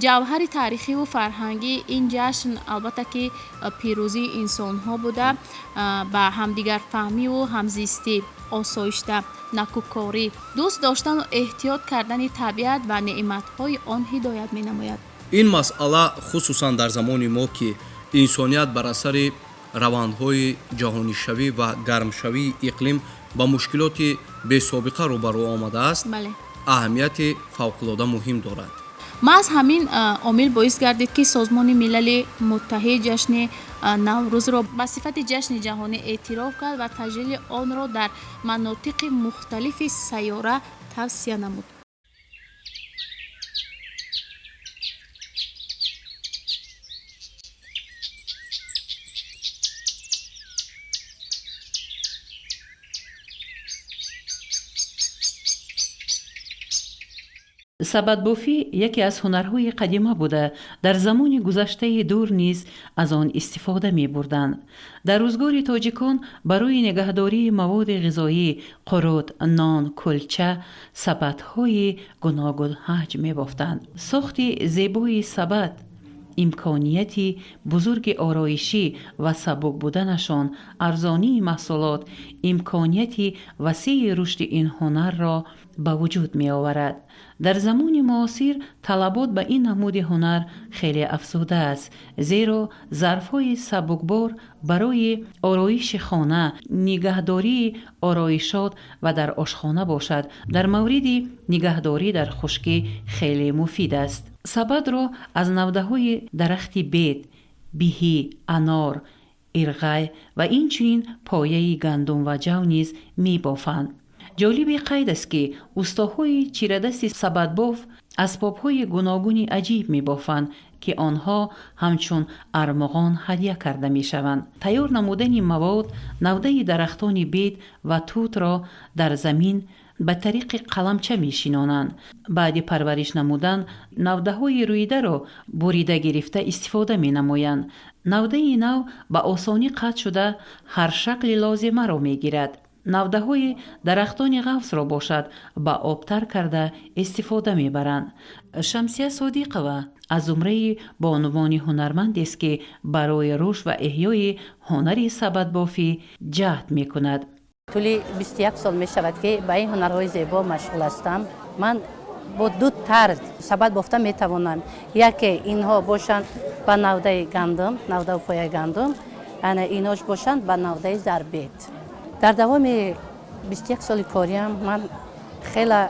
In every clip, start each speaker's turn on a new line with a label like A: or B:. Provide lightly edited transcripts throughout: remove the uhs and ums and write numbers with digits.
A: ҷавҳари таърихиву фарҳангии ин ҷашн албатта ки пирӯзии инсонҳо буда, ба ҳамдигарфаҳмиву ҳамзистӣ, осоишта, накӯкорӣ, дӯст доштану эҳтиёт кардани табиат ва неъматҳои он ҳидоят менамояд.
B: ин масъала хусусан дар замони мо ки инсоният бар асари равандҳои ҷаҳонишавӣ ва гармшавии иқлим ба мушкилоти бесобиқа рӯбарӯ омадааст,
A: Бале.
B: аҳамияти фавқулода муҳим дорад.
A: маҳз ҳамин омил боис гардид ки Созмони Милали Муттаҳид ҷашни Наврӯзро ба сифати ҷашни ҷаҳонӣ эътироф кард ва таҷлили онро дар манотиқи мухталифи сайёра тавсия намуд.
C: сабадбофӣ яке аз ҳунарҳои қадима буда, дар замони гузаштаи дур низ аз он истифода мебурданд. дар рӯзгори тоҷикон барои нигаҳдории маводи ғизоӣ, қурут, нон, кулча сабадҳои гуногун ҳаҷм мебофтанд. сохти зебои сабад, имконияти бузурги ороишӣ ва сабук буданашон, арзонии маҳсулот, имконияти васеъи рушди ин ҳунарро ба вуҷуд меоварад. дар замони муосир талабот ба ин намуди ҳунар хеле афзуда аст, зеро зарфҳои сабукбор барои ороиши хона, нигаҳдории ороишот ва дар ошхона бошад, дар мавриди нигаҳдорӣ дар хушкӣ хеле муфид аст. сабадро аз навдаҳои дарахти бед, биҳӣ, анор, ирғай ва инчунин пояи гандум ва ҷав низ мебофанд. ҷолиби қайд аст ки устоҳои чирадасти сабадбоф асбобҳои гуногуни аҷиб мебофанд ки онҳо ҳамчун армуғон ҳадя карда мешаванд. тайёр намудани мавод, навдаи дарахтони бед ва тутро дар замин ба тариқи қаламча мешинонанд. баъди парвариш намудан навдаҳои рӯидаро бурида гирифта истифода менамоянд. навдаи нав ба осонӣ қатъ шуда ҳар шакли лозимаро мегирад. навдаҳои дарахтони ғафсро бошад, ба обтар карда истифода мебаранд. шамсия содиқова аз зумраи бонувони ҳунармандест ки барои рушд ва эҳёи ҳунари сабадбофӣ ҷаҳд мекунад.
D: тӯли 21 сол мешавад ки ба ин ҳунарҳои зебо машғул ҳастам. ман бо ду тарз сабад бофта метавонам. яке инҳо бошанд ба навдаи гандум, навдау пояи гандум, ана инош бошанд ба навдаи зарбет. дар давоми 21 соли кориам ман хела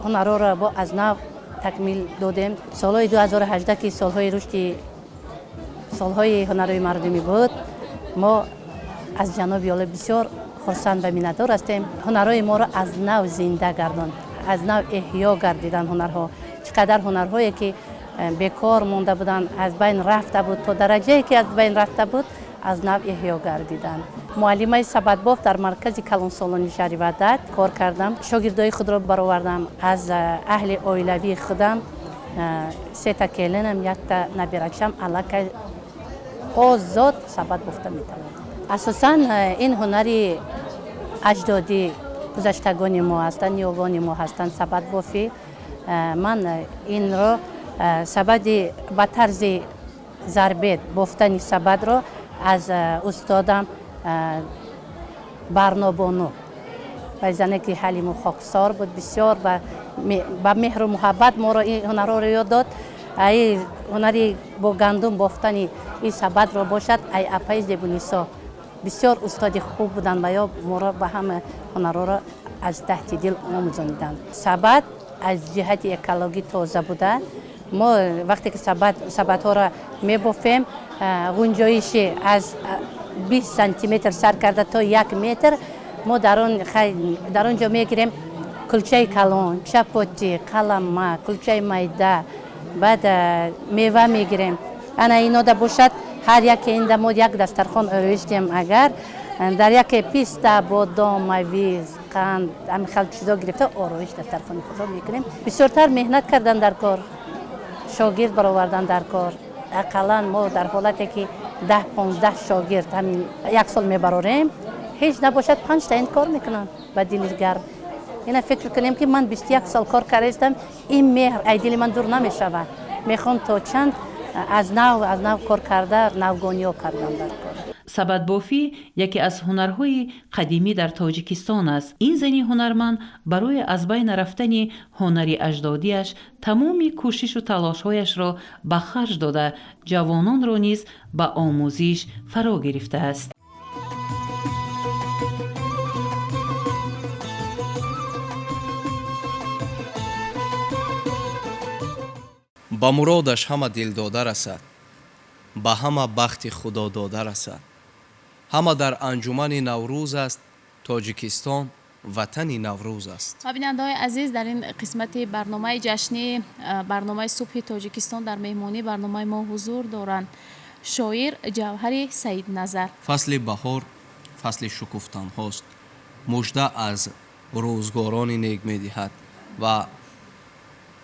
D: ҳунарҳоро бо аз нав такмил додем. солҳои 2018 ки солҳои рушди солҳои ҳунарҳои мардумӣ буд, мо аз ҷаноби ола бисёр хурсанд ва миннатдор ҳастем. ҳунарҳои моро аз нав зинда гардонд, аз нав эҳьё гардиданд. ҳунарҳо чӣ қадар ҳунарҳое ки бекор монда буданд, аз байн рафта буд, то дараҷае ки аз байн рафта буд, аз нав эҳьё гардиданд. муаллимаи сабадбоф дар маркази калонсолони шаҳри Ваҳдат кор кардам. шогирдои худро баровардам. аз аҳли оилавии худам 3 келинам, 1 набиракшам аллакай озод сабад бофта метавонам. асосан ин ҳунари аҷдоди гузаштагони мо ҳастанд, ниёгони мо ҳастанд. сабадбофӣ ман инро сабади ба тарзи зарбет бофтани сабадро аз устодам барнобону байзане ки ҳалиму хоксор буд, бисёр ба меҳру муҳаббат моро ин ҳунарҳоро ёд дод. ай ҳунари бо гандум бофтани ин сабадро бошад, ай апаи зебунисо бисёр устоди хуб буданд ва ё моро ба ҳама ҳунарҳоро аз таҳти дил омӯзониданд. сабад аз ҷиҳати экологӣ тоза буда, мо вақте ки сабадҳоро мебофем, ғунҷоиши аз 20 сантиметр сар карда то 1 метр мо дар он ҷо мегирем кулчаи калон, чапоти, қалама, кулчаи майда, баъд мева мегирем. ана инода бошад, ҳар яке инда мо як дастархон ороиштем. агар дар яке писта, бодом, мавиз, қанд, ҳамин хел чизо гирифта ороиш дастархони худро мекунем. бисёртар меҳнат кардан дар кор, шогирд баровардан дар кор. ақаллан мо дар ҳолате ки 10-15 шогирд ҳамин як сол мебарорем, ҳеҷ набошад 5 та ин кор мекунанд ба дили гарм. ина фикр кунем ки ман 21 сол кор кардастам, ин меҳр ай дили ман дур намешавад. میخوان تا چند از نو کار کرده، نوگانی ها کردن در کار.
C: سبد بافی یکی از هنرهای قدیمی در تاجیکستان است. این زنی هنرمند برای از بین رفتن هنری اجدادیش تمامی کوشش و تلاشهایش را به خرج داده جوانان را نیز به آموزش فرا گرفته است.
B: ба муродаш ҳама дилдода расад, ба ҳама бахти худо дода расад. ҳама дар анҷумани наврӯз аст, тоҷикистон ватани наврӯз аст.
A: бинандаҳои азиз, дар ин қисмати барномаи ҷашнӣ, барномаи субҳи тоҷикистон дар меҳмонии барномаи мо ҳузур доранд шоир ҷавҳари саидназар.
B: фасли баҳор фасли шукуфтанҳост, мужда аз рӯзгорони нек медиҳад ва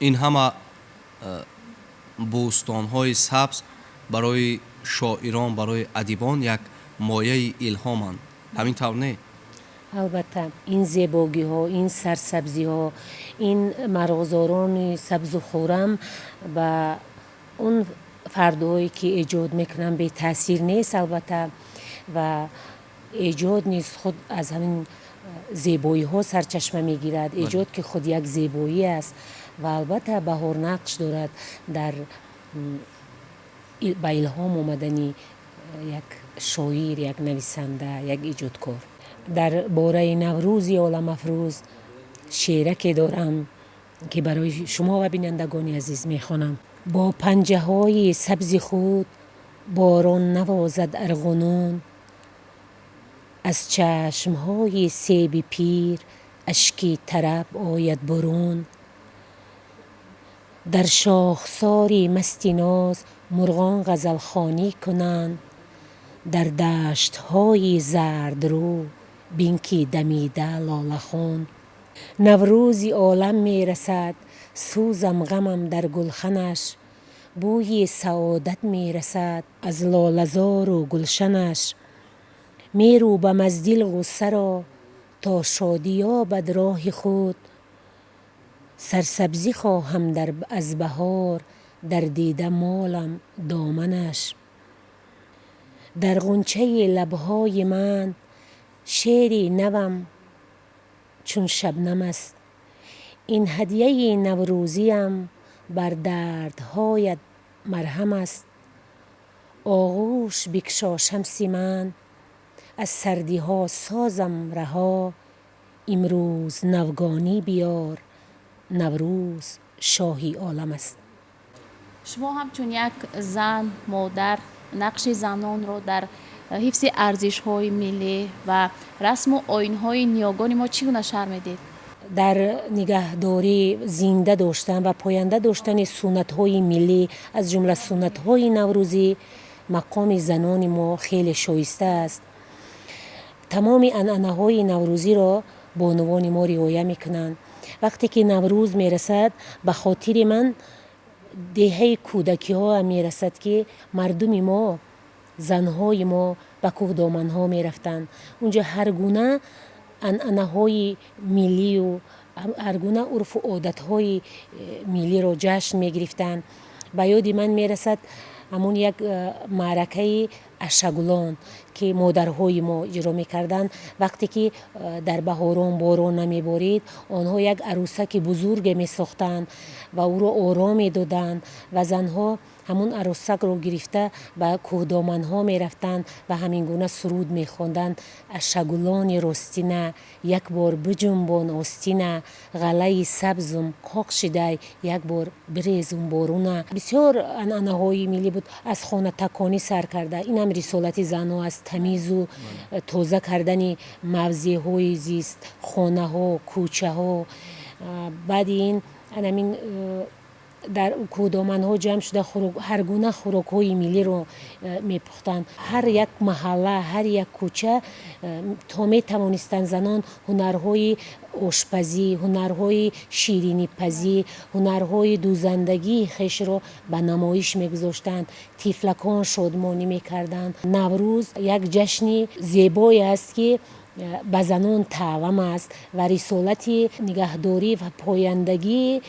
B: ин ҳама бӯстонҳои сабз барои шоирон, барои адибон як мояи илҳоманд. ҳамин тавр не?
E: албатта ин зебогиҳо, ин сарсабзиҳо, ин марғзорони сабзу хӯрам ба он фардоҳое ки эҷод мекунанд бетаъсир нест. албатта ва эҷод низ худ аз ҳамин зебоиҳо сарчашма мегирад. эҷод ки худ як зебоӣ аст ва албатта баҳор нақш дорад дар ба илҳом омадани як шоир, як нависанда, як эҷодкор. дар бораи наврӯзи оламафрӯз шеъраке дорам ки барои шумо ва бинандагони азиз мехонам. бо панҷаҳои сабзи худ борон навозад арғунун, аз чашмҳои себи пир ашки тараб ояд бурун. дар шохсори масти ноз мурғон ғазалхонӣ кунанд, дар даштҳои зардрӯ бин ки дамида лолахон. наврӯзи олам мерасад, сӯзам ғамам дар гулханаш, бӯи саодат мерасад аз лолазору гулшанаш. мерӯбам аз дил ғусаро то шодӣ ёбад роҳи худ, сарсабзӣ хоҳам аз баҳор дар дида молам доманаш. дар ғунчаи лабҳои ман шеъри навам чун шабнам аст. ин ҳадияи наврӯзиам бар дардҳоят марҳам аст. оғӯш бикшо шамси ман, аз сардиҳо созам раҳо. имрӯз навгонӣ биёр, наврӯз шоҳи олам аст.
A: шумо ҳамчун як зан, модар, нақши занонро дар ҳифзи арзишҳои миллӣ ва расму оинҳои ниёгони мо чӣ гуна шаҳр медиҳед?
E: дар нигаҳдорӣ, зинда доштан ва поянда доштани суннатҳои миллӣ, аз ҷумла суннатҳои наврӯзӣ, мақоми занони мо хеле шоиста аст. тамоми анъанаҳои наврӯзиро бонувони мо риоя мекунанд. вақте ки наврӯз мерасад, ба хотири ман деҳаи кӯдакиҳоам мерасад ки мардуми мо, занҳои мо ба кӯҳдоманҳо мерафтанд. унҷо ҳар гуна анъанаҳои миллию ҳар гуна урфу одатҳои миллиро ҷашн мегирифтанд. ба ёди ман мерасад ҳамун як маъракаи ашагулон ки модарҳои мо иҷро мекарданд. вақте ки дар баҳорон борон намеборид, онҳо як арӯсаки бузурге месохтанд ва ӯро ором медоданд ва занҳо ҳамун арӯсакро гирифта ба кӯҳдоманҳо мерафтанд ва ҳамин гуна суруд мехонданд. ашагулони ростина, як бор биҷунбон остина, ғалаи сабзум қоқшидай, як бор бирезум боруна. бисёр анъанаҳои миллӣ буд. аз хонатаконӣ сар карда, инам рисолати занҳо аст. тамизу тоза кардани мавзеъҳои зист, хонаҳо, кӯчаҳо. баъди ин анамин дар кӯҳдоманҳо ҷамъ шуда ҳар гуна хӯрокҳои миллиро мепухтанд. ҳар як маҳалла, ҳар як кӯча то метавонистанд занон ҳунарҳои ошпазӣ, ҳунарҳои ширинипазӣ, ҳунарҳои дузандагии хешро ба намоиш мегузоштанд. тифлакон шодмонӣ мекарданд. наврӯз як ҷашни зебое аст ки به زنان تعوام است و رسالت نگهداری و پایندگی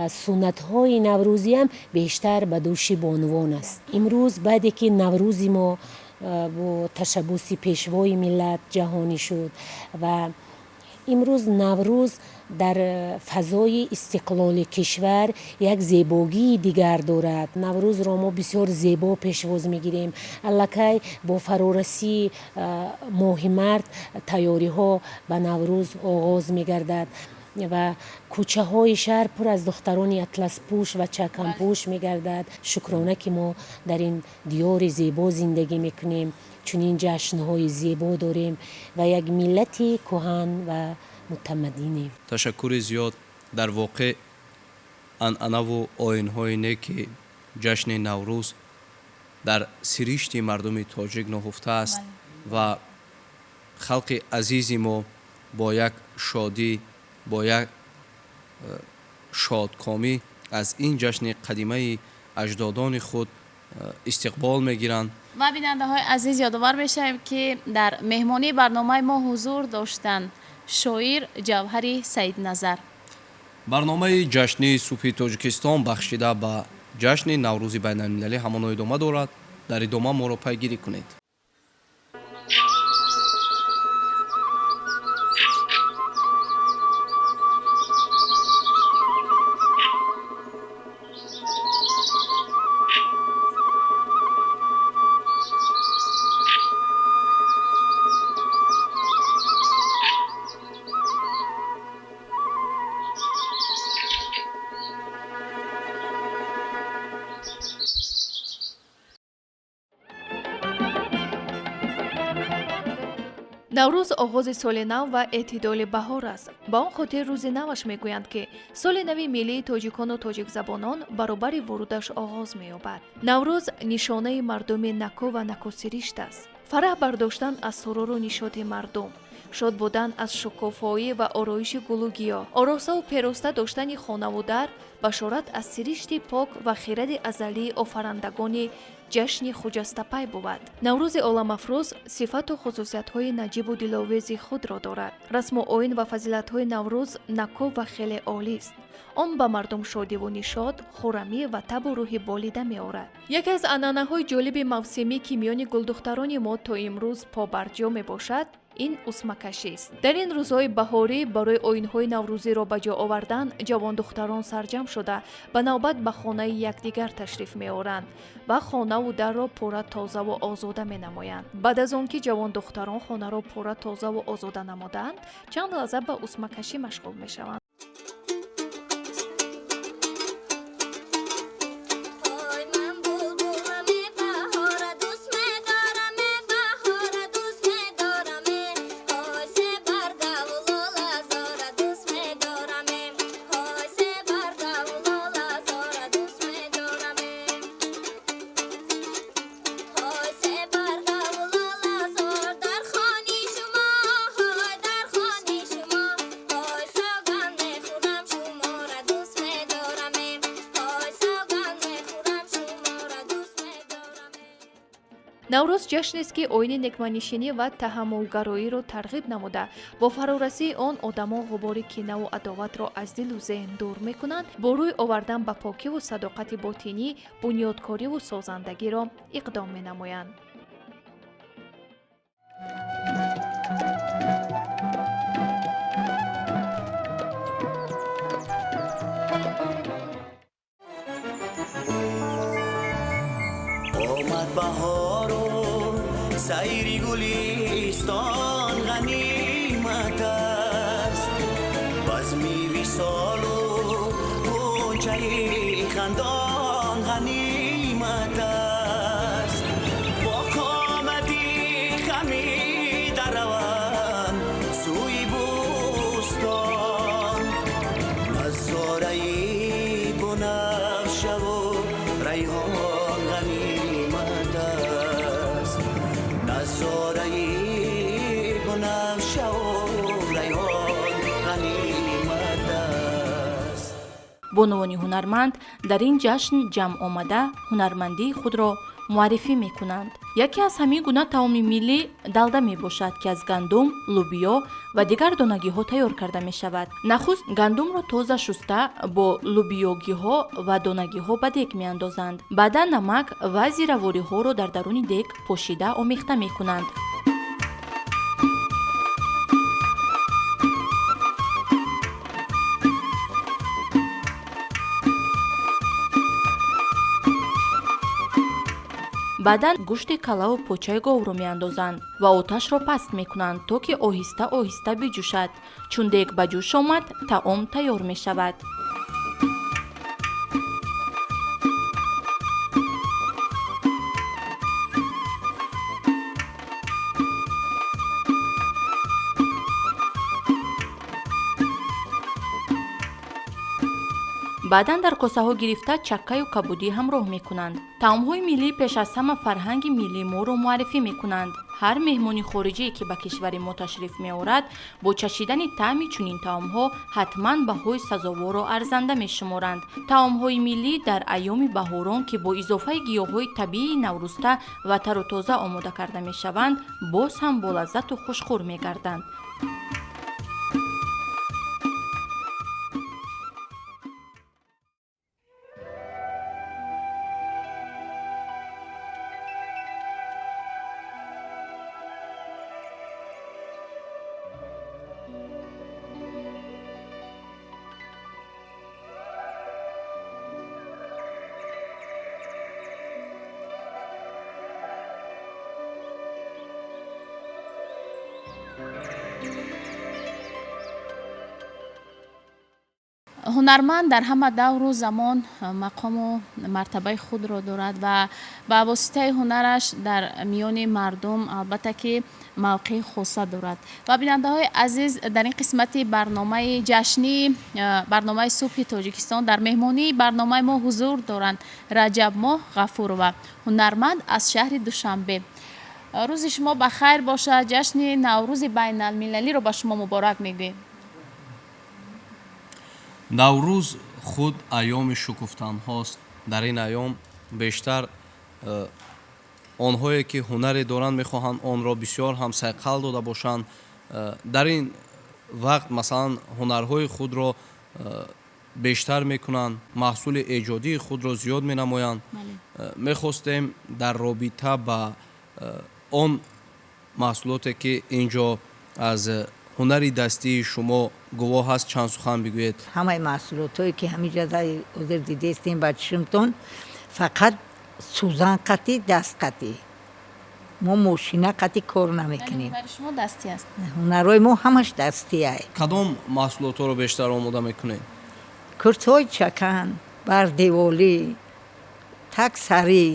E: سنت های نوروزی هم بیشتر به دوش بانوان است. امروز بعد که نوروز ما با تشبوس پیشوای ملت جهانی شد و امروز نوروز در فضای استقلال کشور یک زیبایی دیگر دارد. نوروز را ما بسیار زیبا پیشواز میگیریم. الکی با فرارسی ماه مرد تیاری ها به نوروز آغاز میگردد و کوچه های شهر پر از دختران اطلس پوش و چکم پوش میگردد. شکرانه که ما در این دیار زیبا زندگی میکنیم، چون این جشن های زیبا داریم و یک ملتی کهن و متمدنیم.
B: تشکر زیاد. در واقع انعنه و آیین‌های نیک جشن نوروز در سرشت مردم تاجیک نهفته است و خلق عزیز ما با یک شادی، با یک شادکامی از این جشن قدیمه اجدادان خود استقبال میگیرند.
A: و بیننده های عزیز یادآور بشیم که در مهمانی برنامه ما حضور داشتند شاعر جوهر سید نظر.
B: برنامه جشن صبح تاجیکستان بخشیده به جشن نوروز بین المللی همان ادامه دارد. در ادامه ما را پیگیری کنید.
F: наврӯз оғози соли нав ва эътидоли баҳор аст. ба он хотир рӯзи наваш мегӯянд ки соли нави миллии тоҷикону тоҷикзабонон баробари вурудаш оғоз меёбад. наврӯз нишонаи мардуми нако ва накосиришт аст. фараҳ бардоштан аз суруру нишоти мардум, шод будан аз шукофоӣ ва ороиши гулу гиёҳ, оросаву пероста доштани хонаву дар башорат аз сиришти пок ва хиради азалии офарандагони ҷашни хуҷастапай буд. наврӯзи оламафрӯз сифату хусусиятҳои наҷибу диловези худро дорад. расму оин ва фазилатҳои наврӯз нако ва хеле олист. он ба мардум шодиву нишод, хуррамӣ ва табу рӯҳи болида меорад. яке аз анъанаҳои ҷолиби мавсимӣ ки миёни гулдухтарони мо то имрӯз побарҷо мебошад, ин усмакашист. дар ин рӯзҳои баҳорӣ барои оинҳои наврӯзиро ба ҷо овардан ҷавондухтарон сарҷам шуда ба навбат ба хонаи якдигар ташриф меоранд ва хонаву дарро пурра тозаву озода менамоянд. баъд аз он ки ҷавондухтарон хонаро пурра тозаву озода намуданд, чанд лаҳза ба усмакашӣ машғул мешаванд. наврӯз ҷашнест ки оини некманишинӣ ва таҳаммулгароиро тарғиб намуда, бо фарорасии он одамон ғубори кинаву адоватро аз дилу зеҳн дур мекунанд, бо рӯй овардан ба покиву садоқати ботинӣ, бунёдкориву созандагиро иқдом менамоянд.
G: سیری گلیستان غنیمت است بزمی وصال و گنجه خندان غنیمت است با قامتی خمی در روان سوی بوستان نظاره بنفشه و ریحان غنیمت است
H: бонувони ҳунарманд дар ин ҷашн ҷамъ омада ҳунармандии худро
F: муаррифӣ мекунанд. яке аз ҳамин гуна таоми миллӣ далда мебошад ки аз гандум, лӯбиё ва дигар донагиҳо тайёр карда мешавад. Нахуст гандумро тоза шуста бо лӯбиёгиҳо ва донагиҳо ба дег меандозанд. Баъдан намак ва зиравориҳоро дар даруни дег пошида омехта мекунанд. баъдан гӯшти калаву почаи говро меандозанд ва оташро паст мекунанд, то ки оҳиста оҳиста биҷӯшад. чун дег ба ҷӯш омад, таом тайёр мешавад. баъдан дар косаҳо гирифта чаккаю кабудӣ ҳамроҳ мекунанд. таомҳои миллӣ пеш аз ҳама фарҳанги миллии моро муаррифӣ мекунанд. ҳар меҳмони хориҷие ки ба кишвари мо ташриф меорад, бо чашидани таъми чунин таомҳо ҳатман баҳои сазоворо арзанда мешуморанд. таомҳои миллӣ дар айёми баҳорон ки бо изофаи гиёҳҳои табиии наврӯста ва тару тоза омода карда мешаванд, боз ҳам болаззату хушхӯр мегарданд.
A: ҳунарманд дар ҳама давру замон мақому мартабаи худро дорад ва ба воситаи ҳунараш дар миёни мардум албатта ки мавқеи хоса дорад. ва бинандаҳои азиз, дар ин қисмати барномаи ҷашнӣ, барномаи субҳи Тоҷикистон, дар меҳмонии барномаи мо ҳузур доранд Раҷабмоҳ Ғафурова, ҳунарманд аз шаҳри Душанбе. рӯзи шумо ба хайр бошад. ҷашни Наврӯзи байналмилалиро ба шумо муборак мегӯем.
B: наврӯз худ айёми шукуфтанҳост. дар ин айём бештар онҳое ки ҳунаре доранд мехоҳанд онро бисёр ҳам сайқал дода бошанд. дар ин вақт масалан ҳунарҳои худро бештар мекунанд, маҳсули эҷодии худро зиёд менамоянд. мехостем дар робита ба он маҳсулоте ки инҷо аз ҳунари дастии шумо гувоҳ ҳаст, чанд сухан бигӯед.
H: ҳамаи маҳсулотое ки ҳаминҷа ҳозир дидестем ба чишмтон фақат сӯзан қатӣ, даст қатӣ. мо мошина қатӣ кор намекунем.
A: ҳунари шумо дастӣ аст.
H: ҳунарои мо ҳамаш дастиай.
B: кадом маҳсулотҳоро бештар омода мекунед?
H: куртҳои чакан, бардеволӣ, таксарӣ,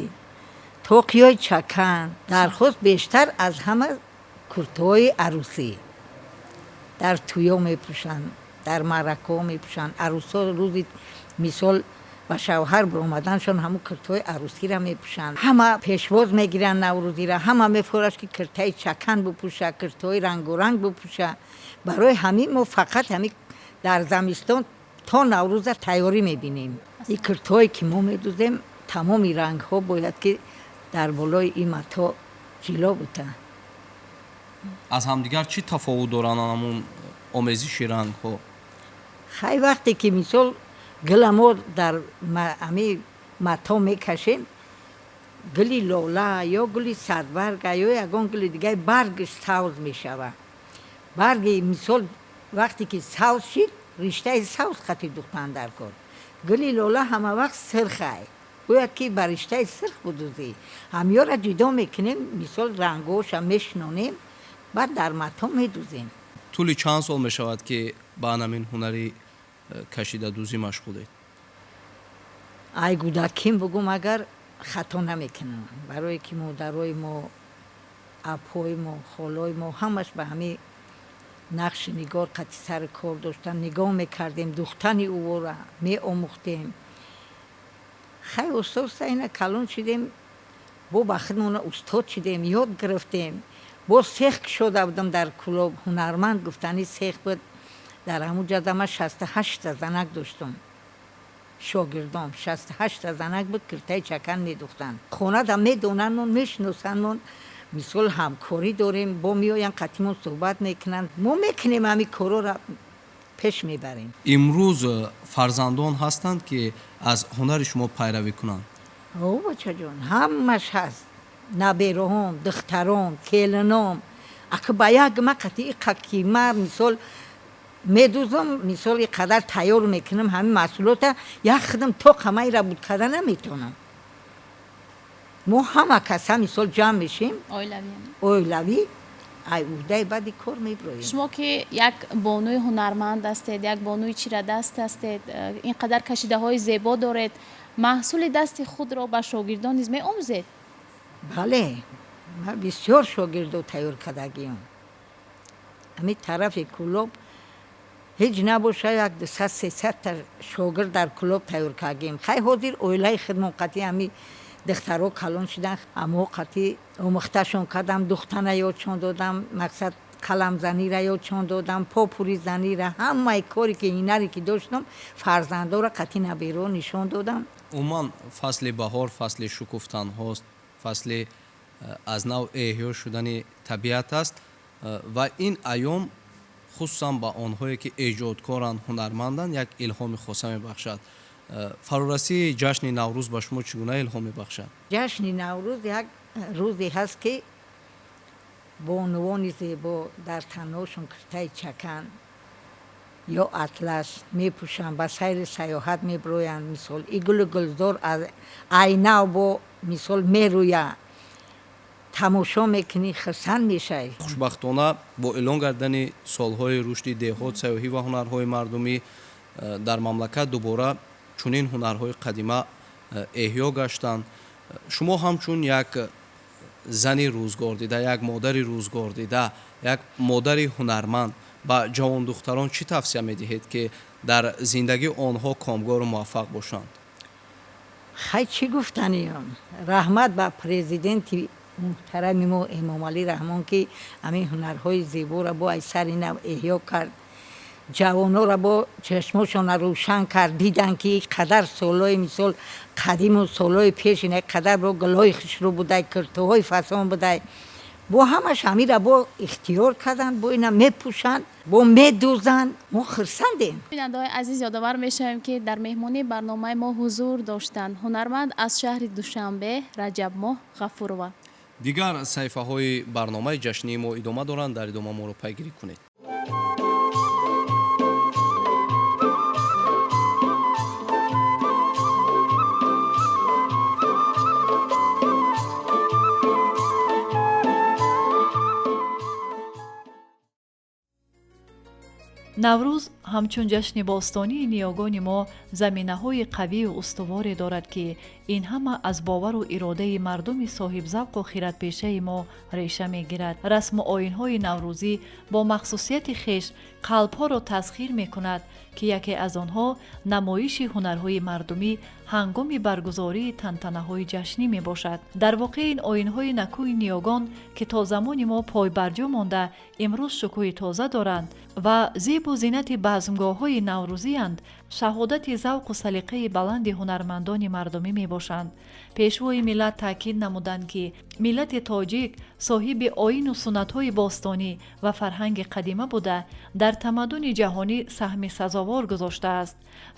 H: тоқиҳои чакан, дархост бештар аз ҳама куртҳои арӯсӣ. дар туё мепӯшанд, дар маъракаҳо мепӯшанд. арӯсҳо рӯзи мисол ба шавҳар биромаданшон ҳамун куртҳои арӯсиро мепӯшанд. ҳама пешвоз мегиранд наврӯзиро, ҳама мефорад ки куртаи чакан бипӯша, куртҳои рангоранг бипӯша. барои ҳамин мо фақат ҳамин дар замистон то наврӯза тайёрӣ мебинем. ин куртҳое ки мо медӯзем тамоми рангҳо бояд ки дар болои ин матоъ ҷило буда.
B: аз ҳамдигар чӣ тафовут доранд ҳамун омезиши рангҳо?
H: хай вақте ки мисол гила мо дар ҳамин матоъ мекашем, гули лола ё гули садбарга ё ягон гули дигаи баргаш савз мешавад. барги мисол вақте ки савз шид, риштаи савз хати духтан дар кор. гули лола ҳама вақт сирхай, бояд ки ба риштаи сирх будӯзӣ. ҳамёра ҷудо мекунем, мисол рангҳоша мешинонем, баъд дар матоъ медӯзем.
B: тӯли чанд сол мешавад ки ба анамин ҳунари кашидадӯзӣ машғулед?
H: ай гудаким бугум агар хато намекунам, барое ки модарои мо, апҳои мо, холои мо ҳамаш ба ҳамин нақши нигор қати сари кор доштан, нигоҳ мекардем, духтани ӯвора меомӯхтем. хай устоста ина калон шидем, бо ба худмона устод шидем, ёд гирифтем. бо сех кушода будам дар кӯлоб, ҳунарманд гуфтани сех буд. дар ҳамун ҷо дама 68 занак доштам. شاگردام 68 زنک بود کرتای چکن میدوختن خونه دا میدونن و میشناسن مثل همکاری داریم با میاین قطیمون صحبت میکنن ما میکنیم همین کارو را پیش میبریم.
B: امروز فرزندان هستند که از هنر شما پیروی کنند؟
H: او بچه جان همش هست، نبیرهم، دختران، کلنام. اگه با یک مقطعی قیمه مثال میدوزم، مثال یک قدر تیار میکنم همین محصولات یک خدم تا همه را بود کردن نمیتونم. ما همه کس هم مثال جمع میشیم اویلوی ای اوده بعدی کار میبرویم.
A: شما که یک بانوی هنرمند هستید، یک بانوی چیره‌دست هستید، اینقدر کشیده های زیبا دارید، محصول دست خود را به شاگردان نیز می‌آموزید؟
H: بله، من بسیار شاگردو تیار کردگیم. همین طرف کلوب هیچ نباشه یک 200-300 تا شاگرد در کلوب تیار کردیم. خیلی حاضر اویلای خدمت قطعی همین دخترها کلان شدن، اما قطعی آموختشون کردم، دختنه یادشون دادم، مقصد قلم زنی را یادشون دادم، پاپوری زنی را، همه کاری که اینری که داشتم فرزندا را قطعی نبیرو نشون دادم.
B: عموما فصل بهار فصل شکفتن هاست، فصل از نوع احیا شدن طبیعت است و این ایام خصوصا با آنهایی که ایجادکارند، هنرمندند، یک الهام خاصه میبخشد. فرارسی جشن نوروز با شما چگونه الهام میبخشد؟
H: جشن نوروز یک روزی هست که بانوان زیبا در تنهاشون کرتای چکن یا اطلس میپوشن، با سیر سیاحت میبروین، مثال ایگل گلزار از عینه با مثال میرویه تماشا میکنی، خرسند میشه.
B: خوشبختانه با اعلان کردن سالهای رشد دهات، سیاحی و هنرهای مردمی در مملکت دوباره چنین هنرهای قدیمه احیا گشتند. شما همچون یک زنی روزگار دیده، یک مادری روزگار دیده، یک مادری هنرمند با جوان دختران چی توصیه میدهید که در زندگی آنها کامگار و موفق باشند؟
H: خیلی چی گفتنیم؟ رحمت به پرزیدنت محترم ما امام علی رحمان که همین هنرهای زیبا را با اثر نو احیا کرد، جوانو را با چشمشون روشن کرد، دیدن که قدر سالای مثال قدیم و سالای پیش اینه قدر با گلای خشرو بوده، کرتوهای فسان بوده، با همش همین را با اختیار کردن، با اینا میپوشن، با میدوزن. ما خرسندیم.
A: بیننده‌های عزیز، یادآور میشویم که در مهمانی برنامه ما حضور داشتند هنرمند از شهر دوشنبه رجب ماه غفورова.
B: دیگر صحیفه های برنامه جشنی ما ادامه دارند، در ادامه ما رو پیگیری کنید.
F: наврӯз ҳамчун ҷашни бостонии ниёгони мо заминаҳои қавию устуворе дорад ки ин ҳама аз бовару иродаи мардуми соҳибзавқу хиратпешаи мо реша мегирад. расму оинҳои наврӯзӣ бо махсусияти хеш қалбҳоро тасхир мекунад ки яке аз онҳо намоиши ҳунарҳои мардумӣ ҳангоми баргузории тантанаҳои ҷашнӣ мебошад. дар воқеъ ин оинҳои накӯи ниёгон ки то замони мо пойбарҷо монда имрӯз шукӯҳи тоза доранд ва зебу зинати базмгоҳҳои наврӯзианд, шаҳодати завқу салиқаи баланди ҳунармандони мардумӣ мебошанд. пешвои миллат таъкид намуданд ки миллати тоҷик соҳиби оину суннатҳои бостонӣ ва фарҳанги қадима буда дар тамаддуни ҷаҳонӣ саҳми сазовор гузоштааст.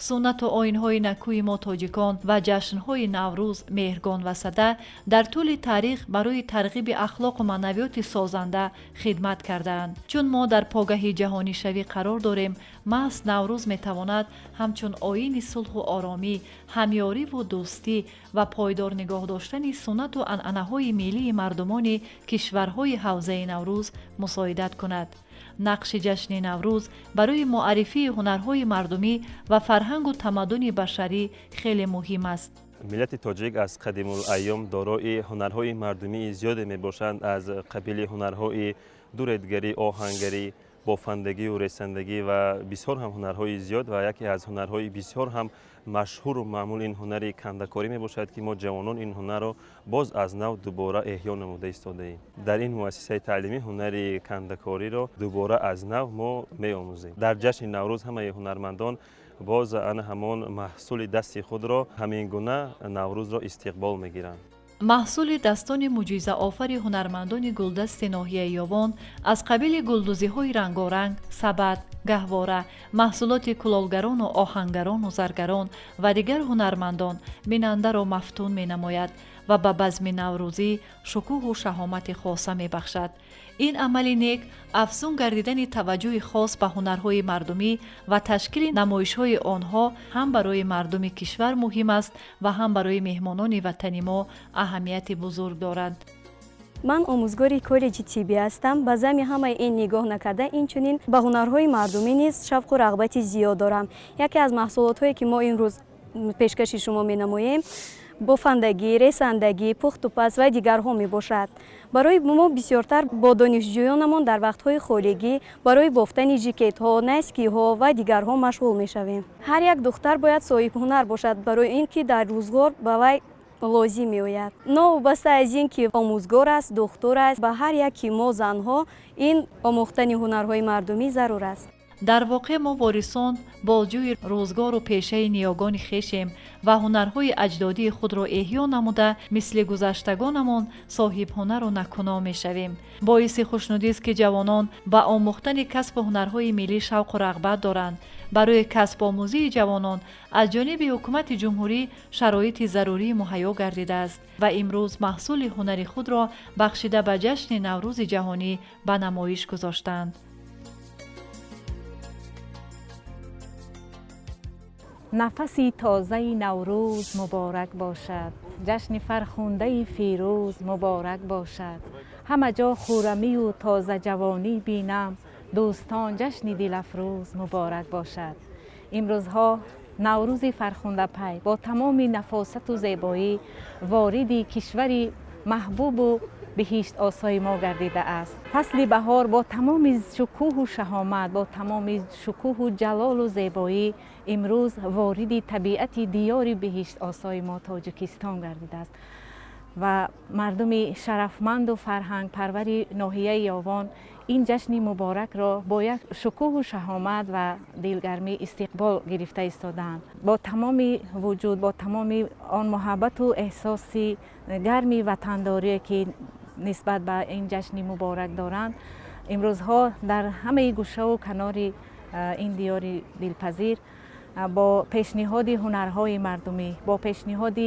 F: суннату оинҳои накӯи мо тоҷикон ва ҷашнҳои наврӯз, меҳргон ва сада дар тӯли таърих барои тарғиби ахлоқу маънавиёти созанда хидмат кардаанд. чун мо дар погаҳи ҷаҳонишавӣ қарор дорем, маҳз наврӯз метавонад ҳамчун оини сулҳу оромӣ, ҳамёриву дӯстӣ ва пойдор нигоҳ доштани суннату анъанаҳои миллии мардумони кишварҳои ҳавзаи наврӯз мусоидат кунад. нақши ҷашни наврӯз барои муаррифии ҳунарҳои мардумӣ ва фарҳангу тамаддуни башарӣ хеле муҳим аст.
I: миллати тоҷик аз қадимулайём дорои ҳунарҳои мардумии зиёде мебошанд. аз қабили ҳунарҳои дуредгарӣ, оҳангарӣ, бофандагию ресандагӣ ва бисёр ҳам ҳунарҳои зиёд ва яке аз ҳунарҳои бисёр ҳам машҳуру маъмул ин ҳунари кандакорӣ мебошад ки мо ҷавонон ин ҳунарро боз аз нав дубора эҳё намуда истодаем. дар ин муассисаи таълимӣ ҳунари кандакориро дубора аз нав мо меомӯзем. дар ҷашни наврӯз ҳамаи ҳунармандон باز آن همان محصول دست خود را همین گونه نوروز را استقبال میگیرند.
F: محصول دستان معجزه آفر هنرمندان گلدست ناحیه یاوان از قبیل گلدوزی‌های رنگارنگ، سبد، گهواره، محصولات کلالگران و آهنگران و زرگران و دیگر هنرمندان بیننده را مفتون می‌نماید و به بزم نوروزی شکوه و شهامت خاصه می‌بخشد. این عمل نیک افزون گردیدن توجه خاص به هنرهای مردمی و تشکیل نمایش‌های آنها هم برای مردم کشور مهم است و هم برای مهمانان وطنی ما اهمیت بزرگ دارند.
J: من آموزگاری کالج طبی هستم. به ضمن همه این نگاه نکرده اینچنین به هنرهای مردمی نیز شوق و رغبت زیاد دارم. یکی از محصولات‌هایی که ما این روز پیشکش شما می‌نماییم بافندگی، رساندگی، پخت و پز و دیگرها می باشد. برای ما بسیارتر با دانشجویانمان در وقت‌های خالگی برای بافتن ژاکت‌ها، نسکی‌ها و دیگرها مشغول می‌شویم. هر یک دختر باید صاحب هنر باشد برای اینکه در روزگار به وی لازم می‌آید. نوابسته از اینکه آموزگار است، دکتر است، به هر یکی ما زنها این آموختن هنرهای مردمی ضرور است.
F: در واقع ما وارثان بازجوی روزگار و پیشه نیاگان خویشیم و هنرهای اجدادی خود را احیا نموده مثل گذشتگانمان صاحب هنر و نکونا میشویم. باعث خوشنودی است که جوانان با آموختن کسب هنرهای ملی شوق و رغبت دارند. برای کسب آموزی جوانان از جانب حکومت جمهوری شرایط ضروری مهیا گردیده است و امروز محصول هنری خود را بخشیده به جشن نوروز جهانی به نمایش گذاشتند.
K: نفسی تازه نوروز مبارک باشد، جشن فرخنده فیروز مبارک باشد. همه جا خرمی و تازه جوانی بینم، دوستان جشن دل افروز مبارک باشد. امروزها نوروز فرخنده پی با تمام نفاست و زیبایی وارد کشوری محبوب و بهشت آسای ما گردیده است. فصل بهار با تمام شکوه و شهامت، با تمام شکوه و جلال و زیبایی امروز وارد طبیعت دیار بهشت آسای ما تاجیکستان گردیده است و مردم شرفمند و فرهنگ پرور ناحیه یاوان این جشن مبارک را با یک شکوه و شهامت و دلگرمی استقبال گرفته ایستادند. با تمام وجود، با تمام آن محبت و احساس گرمی وطنداری که نسبت به این جشن مبارک دارند، امروزها در همه گوشه و کنار این دیار دلپذیر با پیشنهاد هنرهای مردمی، با پیشنهاد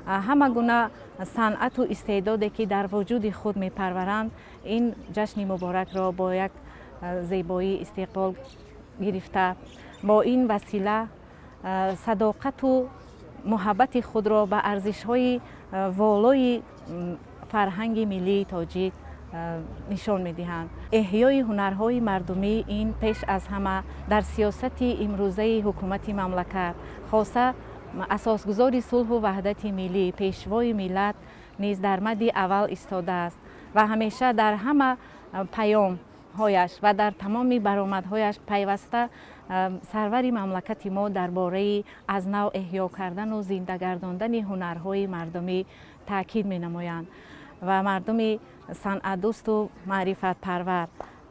K: همه گونه صنعت و استعدادی که در وجود خود میپرورند، این جشن مبارک را با یک زیبایی استقبال گرفته، با این وسیله صداقت و محبت خود را به ارزش‌های والای فرهنگ ملی تاجیک نشان می‌دهند. احیای هنرهای مردمی این پیش از همه در سیاست امروزه حکومت مملکت، خاصه اساسگذار صلح و وحدت ملی، پیشوای ملت نیز در مد اول ایستاده است و همیشه در همه پیام‌هایش و در تمام برآمدهایش پیوسته سرور مملکت ما درباره از نو احیا کردن و زنده گرداندن هنرهای مردمی تاکید می‌نمایند و مردم صنعت دوست و معرفت پرور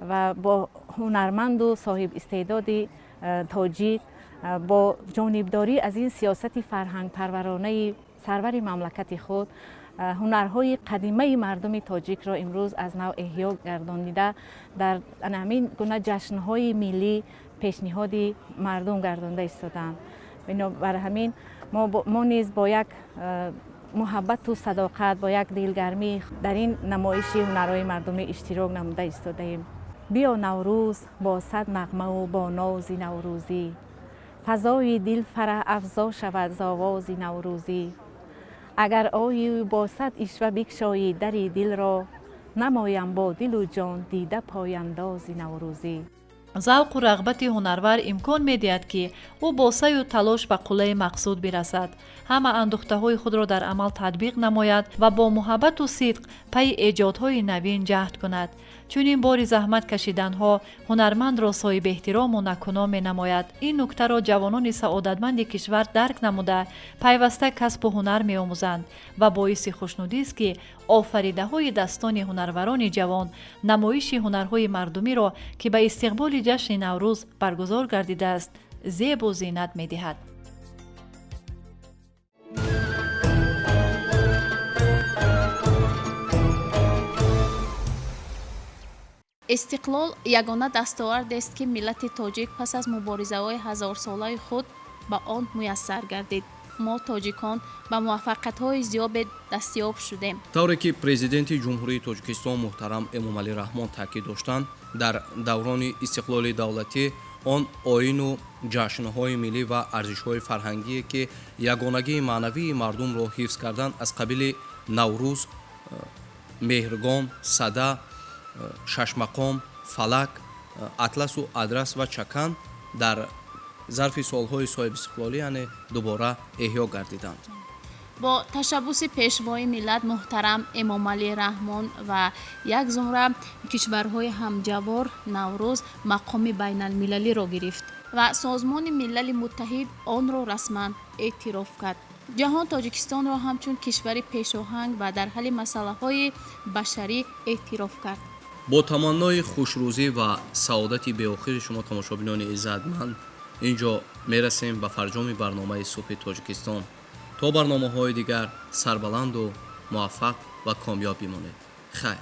K: و با هنرمند و صاحب استعداد تاجیک با جانبداری از این سیاست فرهنگ پرورانه سرور مملکت خود هنرهای قدیمه مردم تاجیک را امروز از نو احیا گردانیده در همین گونه جشن‌های ملی پیشنهاد مردم گردانده ایستادند. بنابر همین ما نیز با یک محبت و صداقت، با یک دلگرمی در این نمایش هنرهای مردمی اشتراک نموده ایستاده ایم. بیا نوروز با صد نغمه و با ناز نوروزی، فضای دل فرح افزا شود ز آواز نوروزی. اگر آیی با صد عشوه بگشایی در دل را، نمایم با دل و جان دیده پایانداز نوروزی.
F: ذوق و رغبت هنرور امکان می‌دهد که او با سعی و تلاش به قله مقصود برسد، همه اندوخته‌های خود را در عمل تطبیق نماید و با محبت و صدق پی ایجادهای نوین جهد کند. چون این بار زحمت کشیدنها هنرمند را صاحب احترام و نکونا می‌نماید. این نکته را جوانان سعادتمند کشور درک نموده پیوسته کسب و هنر می‌آموزند و باعث خوشنودی است که آفریده‌های دستان هنروران جوان نمایش هنرهای مردمی را که به استقبال جشن نوروز برگزار گردیده است зебу зинат медиҳад.
A: истиқлол ягона дастовардест ки миллати тоҷик пас аз муборизаҳои ҳазорсолаи худ ба он муяссар гардид. мо тоҷикон ба муваффақиятҳои зиёбе дастёб шудем.
B: тавре ки президенти ҷумҳурии тоҷикистон муҳтарам эмомалӣ раҳмон таъкид доштанд, дар даврони истиқлоли давлатӣ он оину ҷашнҳои миллӣ ва арзишҳои фарҳангие ки ягонагии маънавии мардумро ҳифз карданд аз қабили наврӯз, меҳргон, сада, шашмақом, фалак, атласу адрас ва чакан дар зарфи солҳои соҳибистиқлолӣ яъне дубора эҳё гардиданд.
A: бо ташаббуси пешвои миллат муҳтарам эмомалӣ раҳмон ва як зумра кишварҳои ҳамҷавор наврӯз мақоми байналмилалиро гирифт ва созмони милали муттаҳид онро расман эътироф кард. ҷаҳон тоҷикистонро ҳамчун кишвари пешоҳанг ва дар ҳалли масъалаҳои башарӣ эътироф кард.
B: бо таманнои хушрӯзӣ ва саодати беохири шумо тамошобинони иззатманд инҷо мерасем ба фарҷоми барномаи субҳи тоҷикистон. то барномаҳои дигар сарбаланду муваффақ ва комёб бимонед. хайр.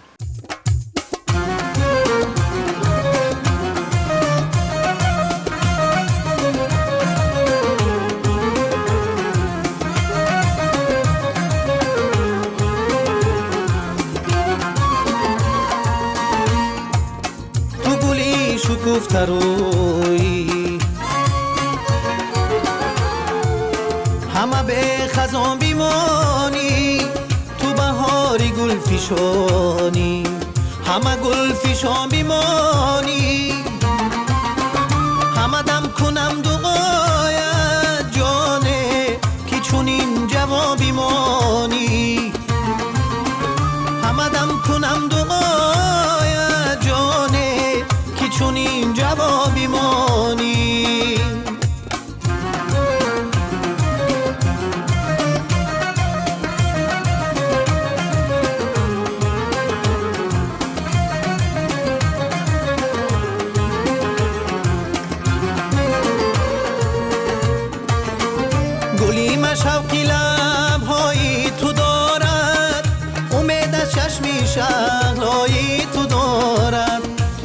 G: تو گلی شکفته روی همه به خزان بیمانی، تو بهاری گل فشانی، همه گل فشان بیمانی، همه دم کنم دعایت جانه که چون این جواب بیمانی، همه دم کنم دعایت جانه که چون این جواب بیمانی. شوقی لب‌های تو دارد، امید از چشمی شهلای تو دارد،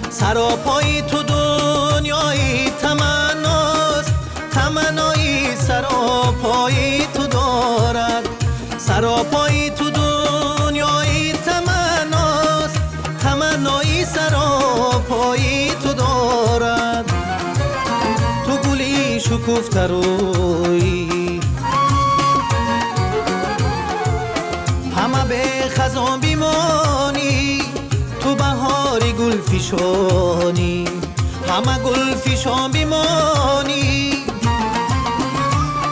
G: سراپای تو دنیای تمناست، تمنای سراپای تو دارد، سراپای تو دنیای تمناست، تمنای سراپای تو دارد. تو گلی شکفته روی همه به خزان بیمانی، تو بهاری گل فشانی، همه گل فشان بیمانی،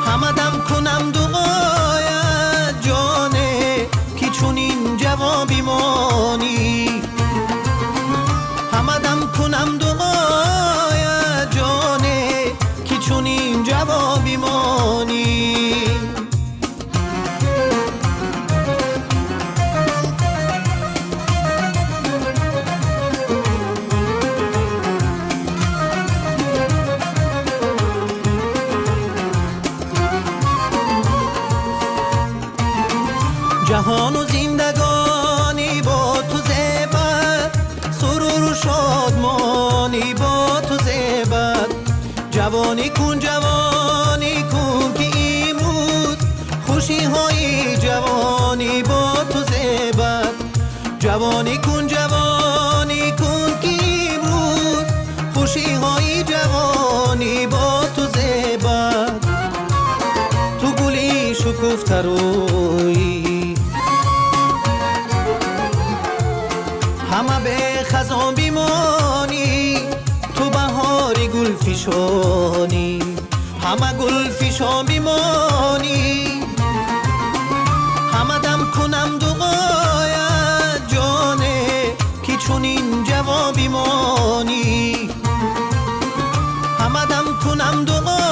G: همه دم کنم دعایت جانه که چون این جواب بیمانی، همه دم کنم دعایت جانه که چون این جواب بیمانی. جهان و زندگانی با تو زیبد، سرور و شادمانی با تو زیبد، جوانی کن که امروز خوشی های جوانی با تو زیبد، جوانی کن که امروز خوشی های جوانی با تو زیبد. تو گلی شکفته روی همه به خزان بیمانی، تو بهاری گل فشانی، همه گل فشان بیمانی، همه دم کنم دعایت جانه که چون این جواب بیمانی، همه دم کنم دعایت